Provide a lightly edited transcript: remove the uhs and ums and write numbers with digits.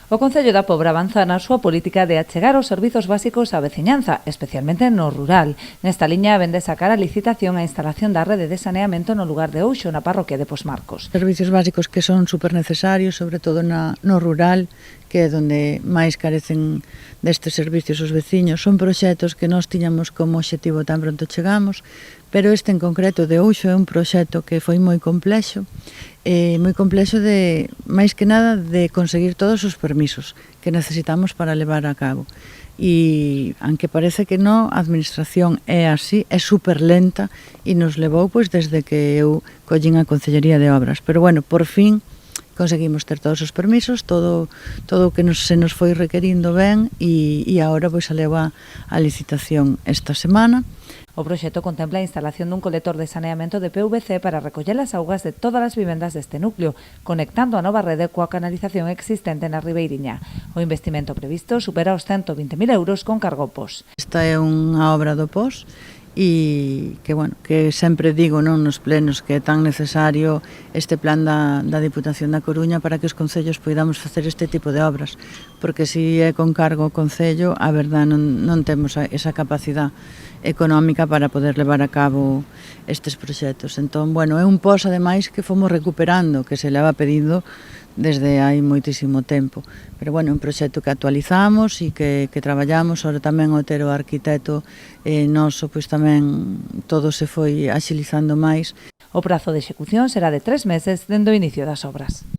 O Concello da Pobra avanza na súa política de achegar os servizos básicos á veciñanza, especialmente no rural. Nesta liña vende sacar a licitación a instalación da rede de saneamento no lugar de Ouxo, na parroquia de Posmarcos. Servicios básicos que son super necesarios, sobre todo no rural, que é onde máis carecen destes servicios os veciños. Son proxectos que nós tiñamos como obxectivo tan pronto chegamos, pero este en concreto de Ouxo é un proxecto que foi moi complexo de, máis que nada, de conseguir todos os permisos que necesitamos para levar a cabo. E, aunque parece que non, a administración é así, é super lenta e nos levou pois desde que eu collín a Concellería de Obras. Pero bueno, por fin conseguimos ter todos os permisos, todo o que se nos foi requerindo ben e agora pois saleu a licitación esta semana. O proxecto contempla a instalación dun colector de saneamento de PVC para recoller as augas de todas as vivendas deste núcleo, conectando a nova rede coa canalización existente na Ribeiriña. O investimento previsto supera os 120.000 euros con cargo POS. Esta é unha obra do POS e que sempre digo nos plenos que é tan necesario este plan da Diputación da Coruña para que os concellos poidamos facer este tipo de obras, porque se é con cargo o concello, a verdade non temos esa capacidade económica para poder levar a cabo estes proxectos. Entón, é un POS ademais que fomos recuperando, que se leva pedindo desde hai moitísimo tempo. Pero é un proxecto que actualizamos e que traballamos, ahora tamén o ter o arquitecto noso, pois tamén todo se foi axilizando máis. O prazo de execución será de 3 meses dende o inicio das obras.